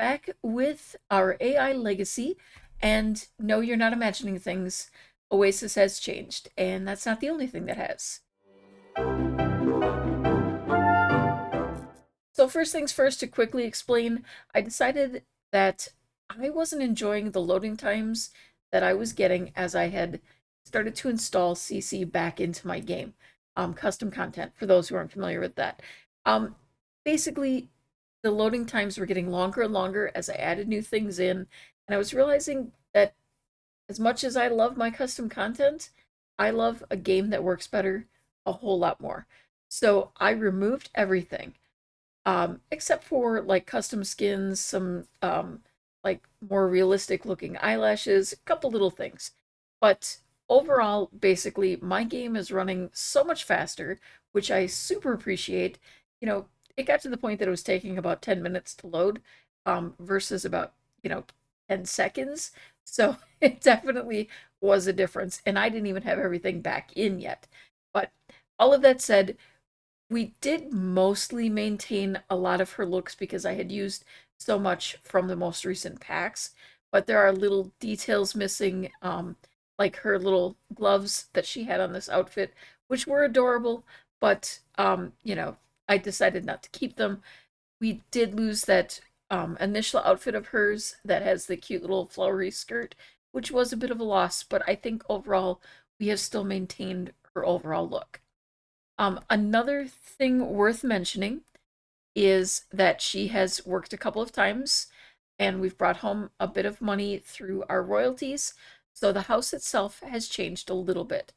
back with our AI legacy. And no, you're not imagining things. Oasis has changed, and that's not the only thing that has. So, first things first, to quickly explain, I decided that I wasn't enjoying the loading times that I was getting as I had started to install CC back into my game. Custom content, for those who aren't familiar with that. Um, Basically, the loading times were getting longer and longer as I added new things in, and I was realizing that as much as I love my custom content, I love a game that works better a whole lot more. So I removed everything, except for like custom skins, some like more realistic looking eyelashes, a couple little things. But overall, basically, my game is running so much faster, which I super appreciate. You know, it got to the point that it was taking about 10 minutes to load, versus about, 10 seconds. So it definitely was a difference. And I didn't even have everything back in yet. But all of that said, we did mostly maintain a lot of her looks because I had used so much from the most recent packs, but there are little details missing, like her little gloves that she had on this outfit, which were adorable, but I decided not to keep them. We did lose that initial outfit of hers that has the cute little flowery skirt, which was a bit of a loss, but I think overall we have still maintained her overall look. Another thing worth mentioning is that she has worked a couple of times and we've brought home a bit of money through our royalties. So the house itself has changed a little bit.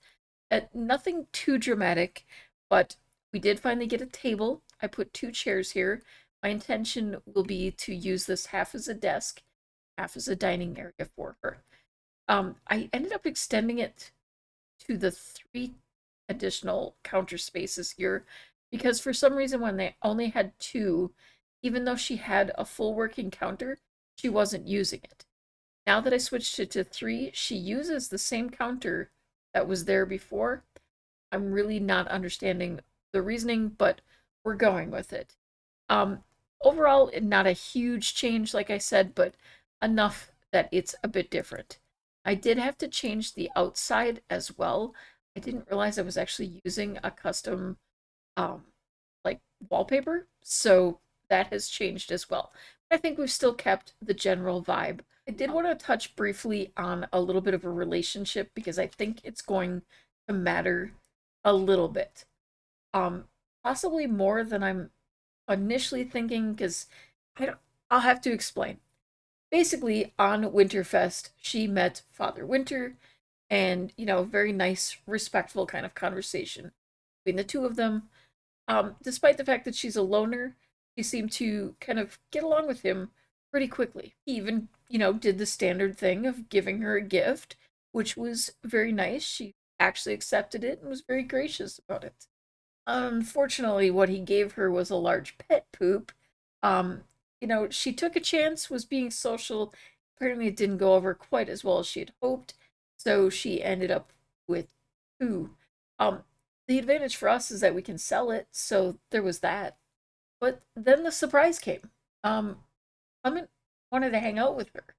Nothing too dramatic, but we did finally get a table. I put two chairs here. My intention will be to use this half as a desk, half as a dining area for her. I ended up extending it to the three additional counter spaces here because for some reason when they only had two, even though she had a full working counter, she wasn't using it. Now that I switched it to three, she uses the same counter that was there before. I'm really not understanding the reasoning, but we're going with it. Um, Overall, not a huge change, like I said, but enough that it's a bit different. I did have to change the outside as well. I didn't realize I was actually using a custom um like wallpaper, so that has changed as well. I think we've still kept the general vibe. I did want to touch briefly on a little bit of a relationship because I think it's going to matter a little bit. Um Possibly more than I'm initially thinking because I don't I'll have to explain. Basically, on Winterfest, she met Father Winter and, very nice, respectful kind of conversation between the two of them. Despite the fact that she's a loner, she seemed to kind of get along with him pretty quickly. He even, did the standard thing of giving her a gift, which was very nice. She actually accepted it and was very gracious about it. Unfortunately, what he gave her was a large pet poop. She took a chance, was being social. Apparently, it didn't go over quite as well as she had hoped, so she ended up with two. Um, the advantage for us is that we can sell it, so there was that. But then the surprise came. Clement wanted to hang out with her,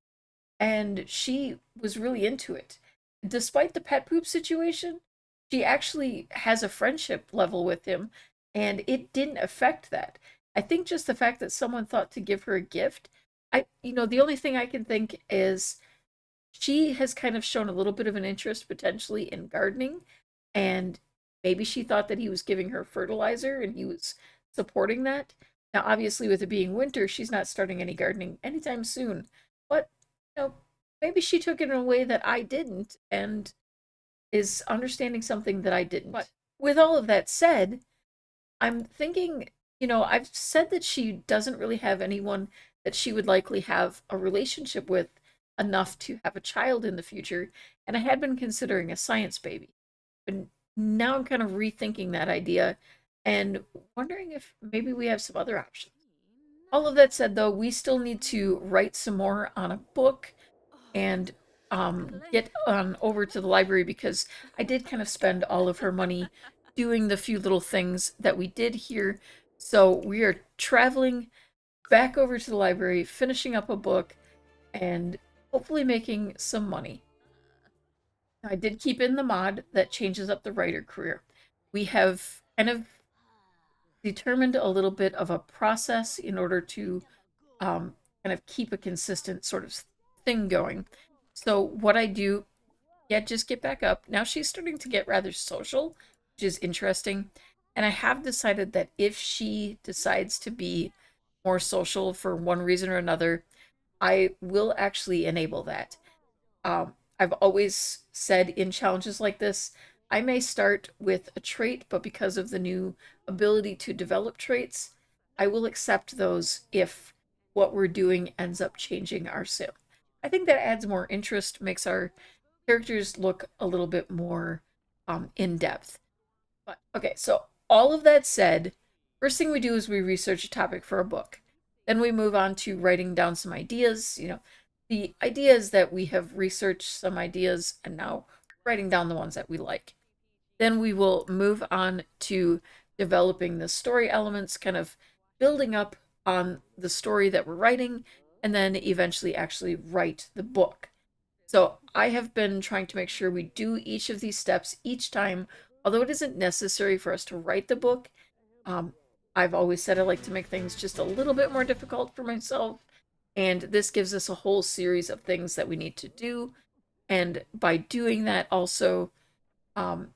and she was really into it. Despite the pet poop situation, she actually has a friendship level with him, and it didn't affect that. I think just the fact that someone thought to give her a gift, the only thing I can think is she has kind of shown a little bit of an interest potentially in gardening, and maybe she thought that he was giving her fertilizer and he was supporting that. Now, obviously, with it being winter, she's not starting any gardening anytime soon, but maybe she took it in a way that I didn't and is understanding something that I didn't. But with all of that said, I'm thinking, I've said that she doesn't really have anyone that she would likely have a relationship with enough to have a child in the future, and I had been considering a science baby. But now I'm kind of rethinking that idea and wondering if maybe we have some other options. All of that said, though, we still need to write some more on a book and get on over to the library because I did kind of spend all of her money doing the few little things that we did here. So we are traveling back over to the library, finishing up a book, and hopefully making some money. I did keep in the mod that changes up the writer career. We have kind of determined a little bit of a process in order to kind of keep a consistent sort of thing going. So what I do, yeah, just get back up. Now she's starting to get rather social, which is interesting. And I have decided that if she decides to be more social for one reason or another, I will actually enable that. I've always said in challenges like this, I may start with a trait, but because of the new ability to develop traits, I will accept those if what we're doing ends up changing our sim. I think that adds more interest, makes our characters look a little bit more in depth. But okay, so all of that said, first thing we do is we research a topic for a book. Then we move on to writing down some ideas. The ideas that we have researched some ideas and now writing down the ones that we like. Then we will move on to developing the story elements, kind of building up on the story that we're writing, and then eventually actually write the book. So I have been trying to make sure we do each of these steps each time, although it isn't necessary for us to write the book. Um, I've always said I like to make things just a little bit more difficult for myself, and this gives us a whole series of things that we need to do. And by doing that, also, um,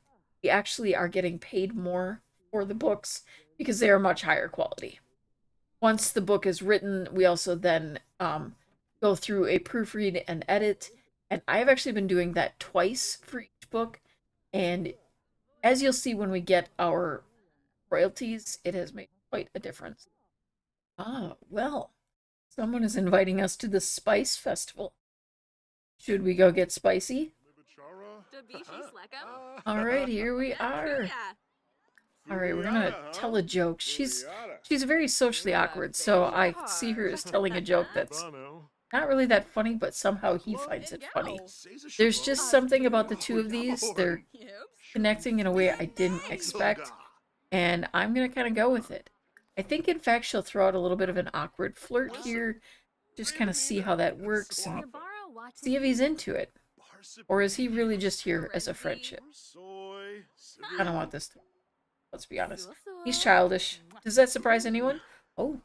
we actually are getting paid more for the books because they are much higher quality. Once the book is written, we also then go through a proofread and edit. And I've actually been doing that twice for each book. And as you'll see when we get our royalties, it has made quite a difference. Ah, well, someone is inviting us to the Spice Festival. Should we go get spicy? All right, here we are. All right, we're gonna tell a joke. She's very socially awkward, so I see her as telling a joke that's not really that funny, but somehow he finds it funny. There's just something about the two of these. They're connecting in a way I didn't expect, and I'm gonna kind of go with it. I think, in fact, she'll throw out a little bit of an awkward flirt here, just kind of see how that works and see if he's into it. Or is he really just here as a friendship? I don't want this to, let's be honest. He's childish. Does that surprise anyone? Oh,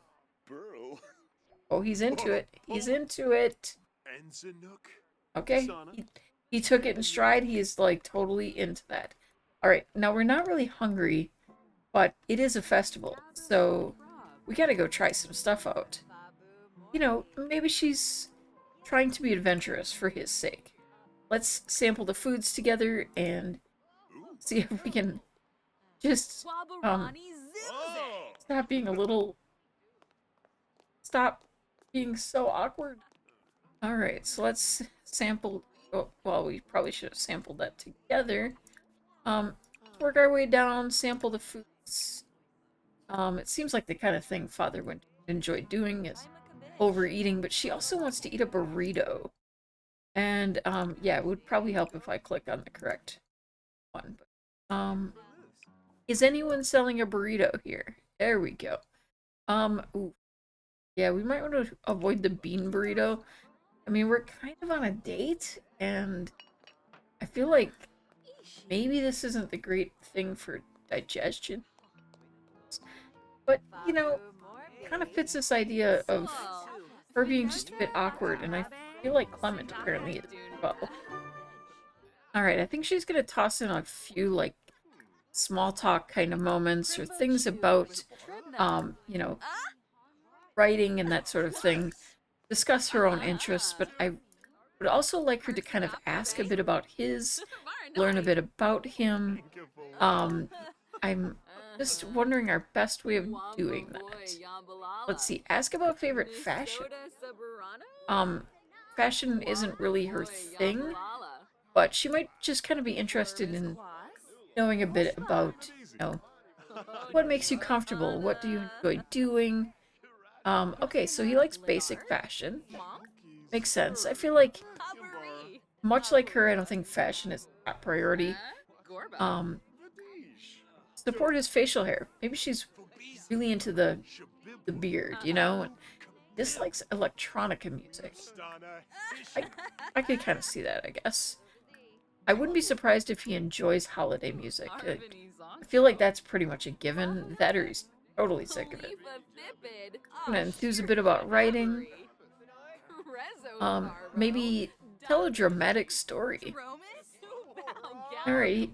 oh, he's into it. He's into it. Okay, he took it in stride. He is like totally into that. All right, now we're not really hungry, but it is a festival, so we gotta go try some stuff out. Maybe she's trying to be adventurous for his sake. Let's sample the foods together and see if we can just stop being a little stop being so awkward. All right, so let's sample. Oh, well, we probably should have sampled that together. Work our way down, sample the foods. It seems like the kind of thing Father would enjoy doing is overeating, but she also wants to eat a burrito. And yeah, it would probably help if I click on the correct one. But, is anyone selling a burrito here? There we go. Ooh. Yeah, we might want to avoid the bean burrito. I mean, we're kind of on a date, and I feel like maybe this isn't the great thing for digestion. But, kind of fits this idea of her being just a bit awkward, and I feel like Clement apparently is as well. Alright, I think she's gonna toss in a few, like, small talk kind of moments, or things about, writing and that sort of thing. Discuss her own interests, but I would also like her to kind of ask a bit about his, learn a bit about him. I'm just wondering our best way of doing that. Let's see, ask about favorite fashion. Um, Fashion isn't really her thing, but she might just kind of be interested in knowing a bit about, what makes you comfortable? What do you enjoy doing? Okay, so he likes basic fashion. Makes sense. I feel like, much like her, I don't think fashion is a top priority. Um, Support his facial hair. Maybe she's really into the beard, dislikes electronica music. I, I could kind of see that, I guess. I wouldn't be surprised if he enjoys holiday music. I feel like that's pretty much a given. That or he's totally sick of it. I'm gonna enthuse a bit about writing. Maybe tell a dramatic story. Alright,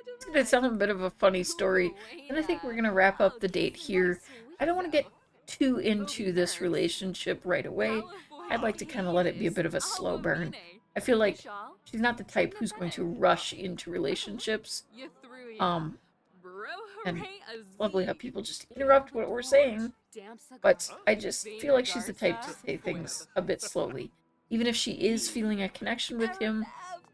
it's gonna tell him a bit of a funny story, and I think we're gonna wrap up the date here. I don't want to get too into this relationship right away. I'd like to kind of let it be a bit of a slow burn. I feel like she's not the type who's going to rush into relationships. Um, and it's lovely how people just interrupt what we're saying, but I just feel like she's the type to say things a bit slowly. Even if she is feeling a connection with him,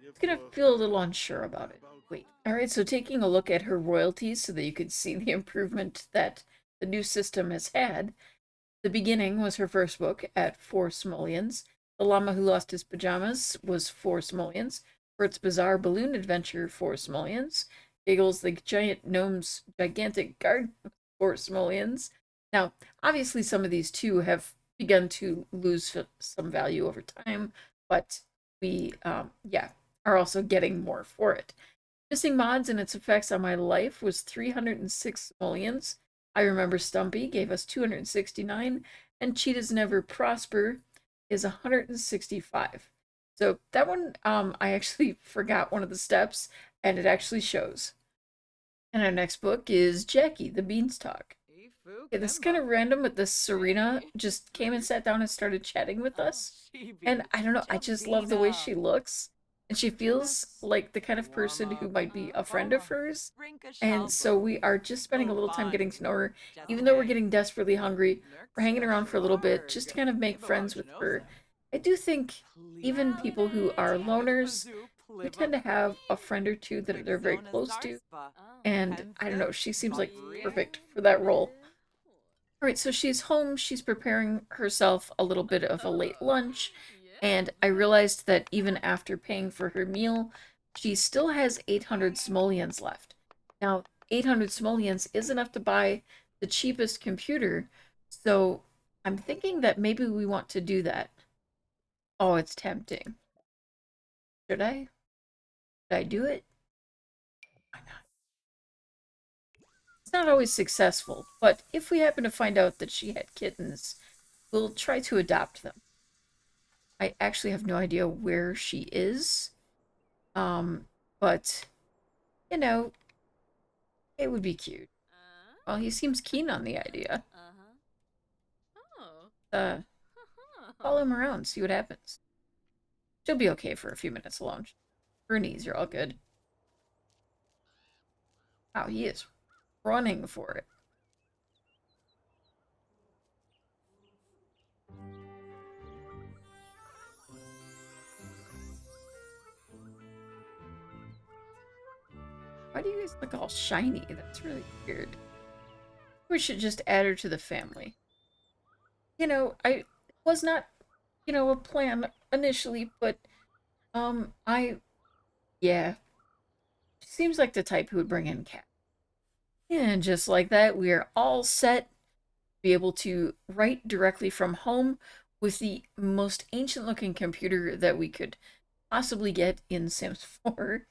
it's gonna feel a little unsure about it. Wait. Alright, so taking a look at her royalties so that you could see the improvement that the new system has had. The Beginning was her first book at 4 simoleons. The Llama Who Lost His Pajamas was 4 simoleons. Bert's Bizarre Balloon Adventure, 4 simoleons. Giggles the Giant Gnome's Gigantic Garden, 4 simoleons. Now, obviously some of these too have begun to lose some value over time, but we, yeah, are also getting more for it. Missing Mods and its effects on my life was 306 simoleons. I Remember Stumpy gave us 269, and Cheetahs Never Prosper is 165. So that one, I actually forgot one of the steps, and it actually shows. And our next book is Jackie the Beanstalk. Okay, this is kind of random, but this Serena just came and sat down and started chatting with us. And I don't know, I just love the way she looks. And she feels like the kind of person who might be a friend of hers. And so we are just spending a little time getting to know her. Even though we're getting desperately hungry, we're hanging around for a little bit just to kind of make friends with her. I do think even people who are loners who tend to have a friend or two that they're very close to. And I don't know, she seems like perfect for that role. All right, so she's home. She's preparing herself a little bit of a late lunch. And I realized that even after paying for her meal, she still has 800 simoleons left. Now, 800 simoleons is enough to buy the cheapest computer. So I'm thinking that maybe we want to do that. Oh, it's tempting. Should I? Should I do it? Why not? It's not always successful, but if we happen to find out that she had kittens, we'll try to adopt them. I actually have no idea where she is. But, you know, it would be cute. Well, he seems keen on the idea. Uh, follow him around, see what happens. She'll be okay for a few minutes alone. Her knees are all good. Wow, he is running for it. Why do you guys look all shiny? That's really weird. We should just add her to the family. You know, I was not, a plan initially, but, yeah. She seems like the type who would bring in cat. And just like that, we are all set to be able to write directly from home with the most ancient looking computer that we could possibly get in Sims 4.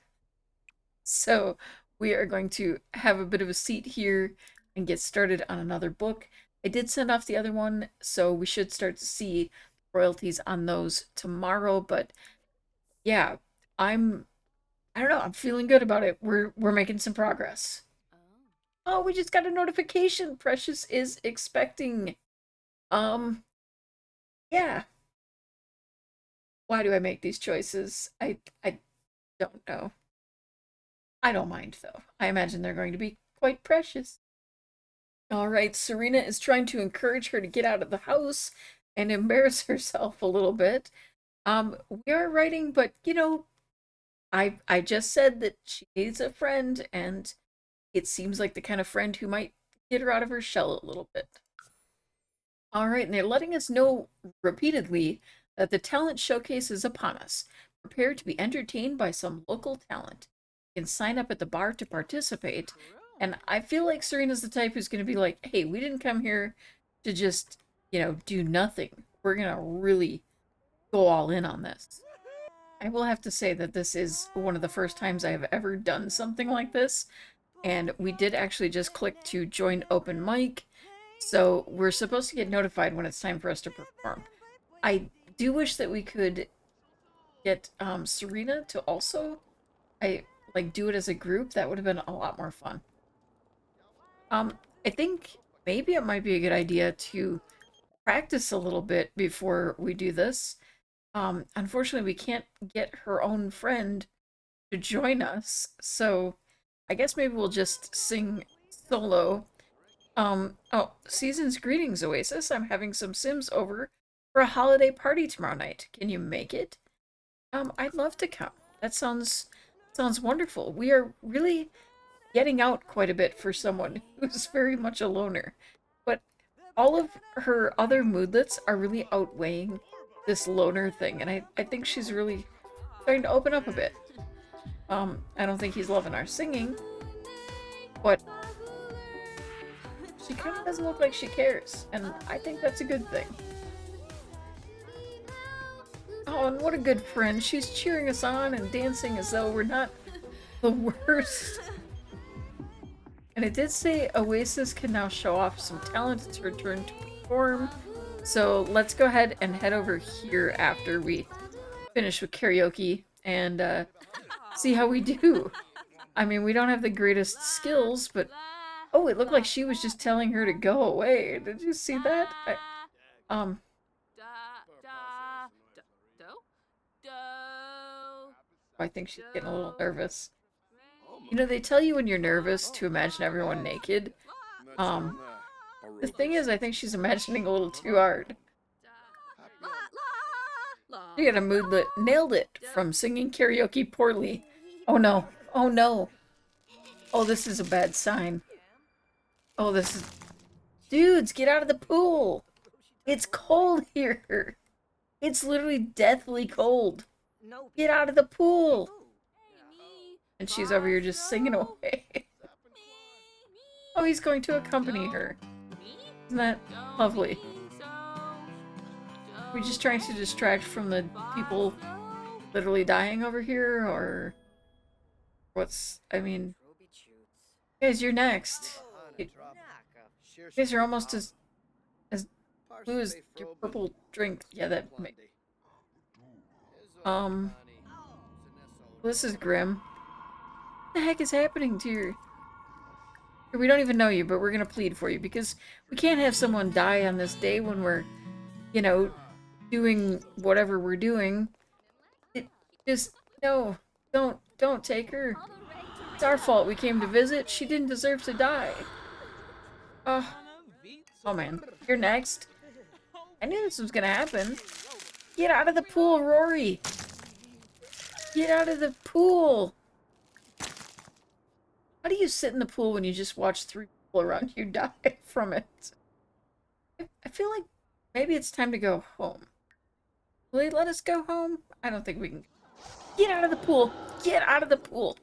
So we are going to have a bit of a seat here and get started on another book. I did send off the other one, so we should start to see royalties on those tomorrow, but yeah, I don't know, I'm feeling good about it. We're making some progress. Oh, we just got a notification. Precious is expecting. Um, yeah. Why do I make these choices? I don't know. I don't mind though. I imagine they're going to be quite precious. All right, Serena is trying to encourage her to get out of the house and embarrass herself a little bit. We are writing, but I just said that she needs a friend, and it seems like the kind of friend who might get her out of her shell a little bit. All right, and they're letting us know repeatedly that the talent showcase is upon us. Prepare to be entertained by some local talent. You can sign up at the bar to participate. And I feel like Serena's the type who's going to be like, hey, we didn't come here to just, do nothing. We're gonna really go all in on this. I will have to say that this is one of the first times I have ever done something like this, and we did actually just click to join open mic, so we're supposed to get notified when it's time for us to perform. I do wish that we could get Serena to also do it as a group. That would have been a lot more fun. I think maybe it might be a good idea to practice a little bit before we do this. Unfortunately, we can't get her own friend to join us, so I guess maybe we'll just sing solo. Oh, season's greetings, Oasis. I'm having some Sims over for a holiday party tomorrow night. Can you make it? I'd love to come. That sounds wonderful. We are really getting out quite a bit for someone who's very much a loner. But all of her other moodlets are really outweighing this loner thing, and I think she's really starting to open up a bit. I don't think he's loving our singing, but she kind of doesn't look like she cares, and I think that's a good thing. Oh, and what a good friend. She's cheering us on and dancing as though we're not the worst. And it did say Oasis can now show off some talent. It's her turn to perform. So let's go ahead and head over here after we finish with karaoke and see how we do. I mean, we don't have the greatest skills, but... Oh, it looked like she was just telling her to go away. Did you see that? I think she's getting a little nervous. They tell you when you're nervous to imagine everyone naked. The thing is, I think she's imagining a little too hard. She got a moodlet. Nailed it from singing karaoke poorly. Oh no. Oh no. Oh, this is a bad sign. Oh, this is... Dudes, get out of the pool! It's cold here! It's literally deathly cold! Get out of the pool! And she's over here just singing away. Oh, he's going to accompany her. Isn't that lovely? Are we just trying to distract from the people literally dying over here, or... I mean... Guys, you're next. You guys are almost as blue as your purple drink. Yeah, that... This is grim. What the heck is happening to you? We don't even know you, but we're gonna plead for you, because we can't have someone die on this day when we're, doing whatever we're doing. No, don't take her. It's our fault we came to visit. She didn't deserve to die. Oh man, you're next. I knew this was gonna happen. Get out of the pool, Rory! Get out of the pool! How do you sit in the pool when you just watch 3 people around you die from it? I feel like maybe it's time to go home. Will they let us go home? I don't think we can. Get out of the pool! Get out of the pool!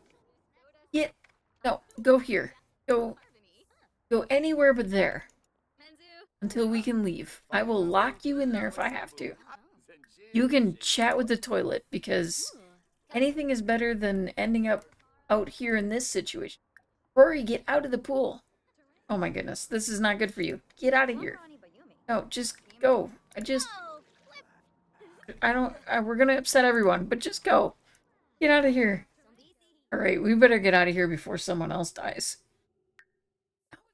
No, go here. Go anywhere but there. Until we can leave. I will lock you in there if I have to. You can chat with the toilet, because anything is better than ending up out here in this situation. Rory, get out of the pool. Oh my goodness, this is not good for you. Get out of here. No, just go. We're gonna upset everyone, but just go. Get out of here. Alright, we better get out of here before someone else dies.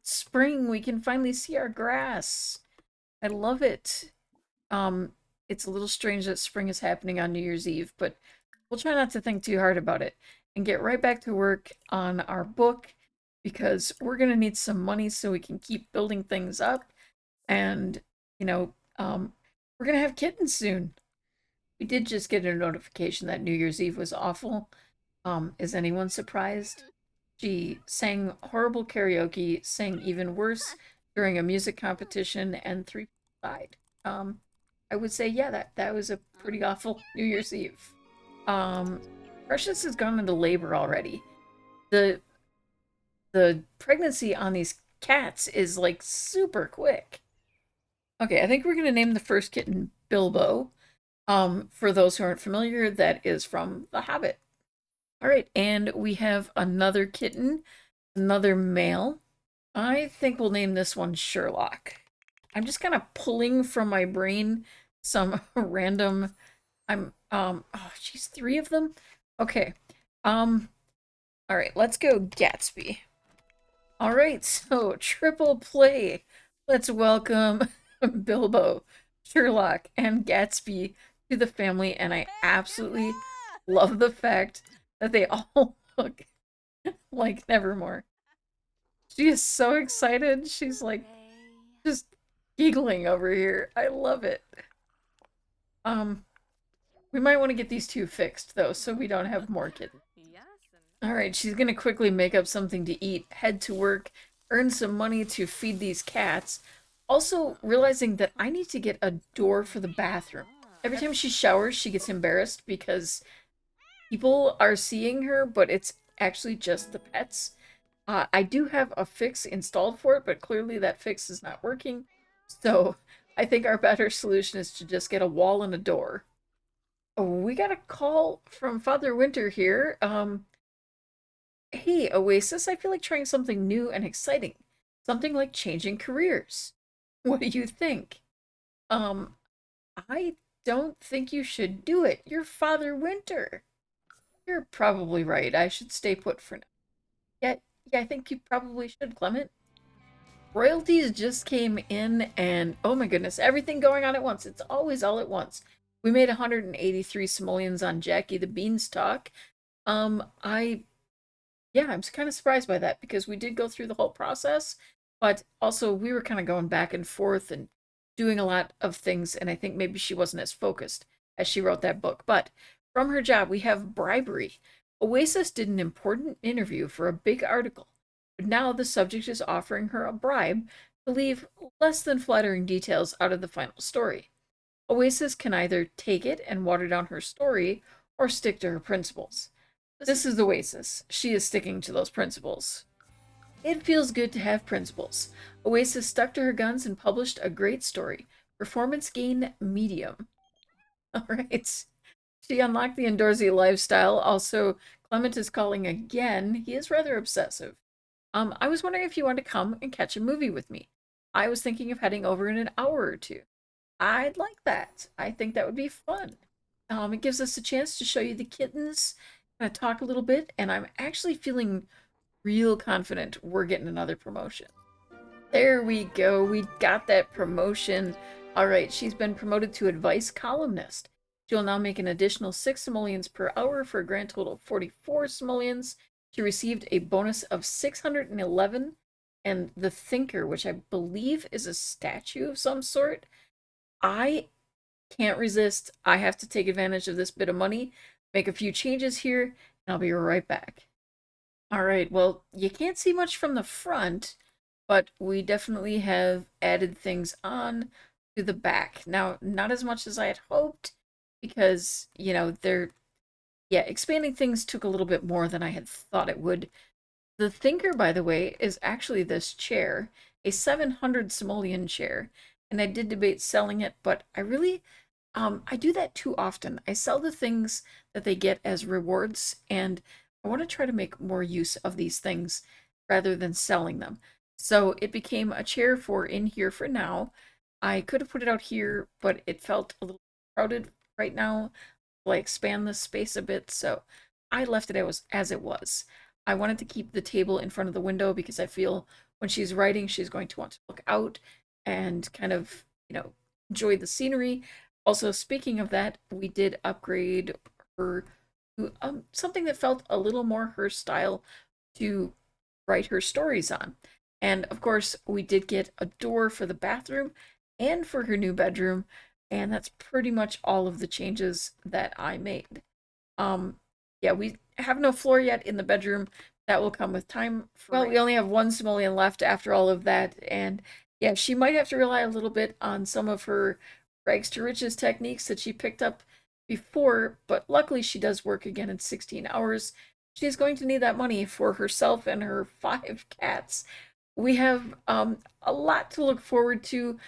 It's spring, we can finally see our grass. I love it. It's a little strange that spring is happening on New Year's Eve, but we'll try not to think too hard about it and get right back to work on our book, because we're going to need some money so we can keep building things up. And, we're going to have kittens soon. We did just get a notification that New Year's Eve was awful. Is anyone surprised? She sang horrible karaoke, sang even worse during a music competition, and 3 people died. I would say, yeah, that was a pretty awful New Year's Eve. Precious has gone into labor already. The pregnancy on these cats is like super quick. Okay, I think we're gonna name the first kitten Bilbo. For those who aren't familiar, that is from The Hobbit. All right, and we have another kitten, another male. I think we'll name this one Sherlock. I'm just kind of pulling from my brain some random. Oh, geez, three of them? Okay. Um, all right, let's go Gatsby. All right, so triple play. Let's welcome Bilbo, Sherlock, and Gatsby to the family, and I absolutely love the fact that they all look like Nevermore. She is so excited. She's like just giggling over here. I love it. Um, we might want to get these two fixed though, so we don't have more kittens. All right, she's gonna quickly make up something to eat, head to work, earn some money to feed these cats. Also, realizing that I need to get a door for the bathroom. Every time she showers, she gets embarrassed because people are seeing her, but it's actually just the pets. I do have a fix installed for it, but clearly that fix is not working. So I think our better solution is to just get a wall and a door. Oh, we got a call from Father Winter here. Hey, Oasis, I feel like trying something new and exciting. Something like changing careers. What do you think? Um, I don't think you should do it. You're Father Winter. You're probably right. I should stay put for now. Yeah, yeah, I think you probably should, Clement. Royalties just came in and oh my goodness, everything going on at once. It's always all at once. We made 183 simoleons on Jackie the Beanstalk. I Yeah, I'm kind of surprised by that because we did go through the whole process, but also we were kind of going back and forth and doing a lot of things, and I think maybe she wasn't as focused as she wrote that book. But from her job, we have bribery. Oasis did an important interview for a big article, but now the subject is offering her a bribe to leave less than flattering details out of the final story. Oasis can either take it and water down her story or stick to her principles. This is Oasis. She is sticking to those principles. It feels good to have principles. Oasis stuck to her guns and published a great story. Performance gain medium. All right. She unlocked the Indoorsy lifestyle. Also, Clement is calling again. He is rather obsessive. I was wondering if you want to come and catch a movie with me. I was thinking of heading over in an hour or two. I'd like that. I think that would be fun. It gives us a chance to show you the kittens, kind of talk a little bit, and I'm actually feeling real confident we're getting another promotion. There we go. We got that promotion. All right, she's been promoted to advice columnist. She'll now make an additional 6 simoleons per hour for a grand total of 44 simoleons. She received a bonus of 611, and the Thinker, which I believe is a statue of some sort. I can't resist. I have to take advantage of this bit of money, make a few changes here, and I'll be right back. All right, well, you can't see much from the front, but we definitely have added things on to the back. Now, not as much as I had hoped, because, yeah, expanding things took a little bit more than I had thought it would. The Thinker, by the way, is actually this chair, a 700 simoleon chair, and I did debate selling it, but I do that too often. I sell the things that they get as rewards, and I want to try to make more use of these things rather than selling them. So it became a chair for in here for now. I could have put it out here, but it felt a little crowded right now, like expand the space a bit, so I left it as it was. I wanted to keep the table in front of the window because I feel when she's writing, she's going to want to look out and kind of, enjoy the scenery. Also, speaking of that, we did upgrade her to something that felt a little more her style to write her stories on. And of course, we did get a door for the bathroom and for her new bedroom, and that's pretty much all of the changes that I made. Um, yeah, we have no floor yet in the bedroom. That will come with time. Well, we only have one simoleon left after all of that, and yeah, she might have to rely a little bit on some of her rags to riches techniques that she picked up before, but luckily she does work again in 16 hours. She's going to need that money for herself and her 5 cats. We have a lot to look forward to.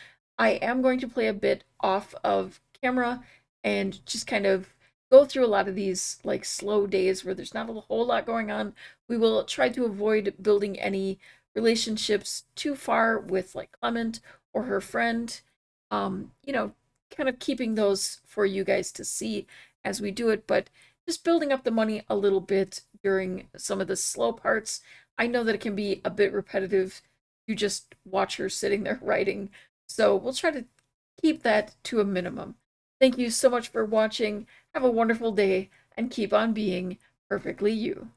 I am going to play a bit off of camera and just kind of go through a lot of these like slow days where there's not a whole lot going on. We will try to avoid building any relationships too far with like Clement or her friend. You know, kind of keeping those for you guys to see as we do it, but just building up the money a little bit during some of the slow parts. I know that it can be a bit repetitive to just watch her sitting there writing, so we'll try to keep that to a minimum. Thank you so much for watching. Have a wonderful day and keep on being perfectly you.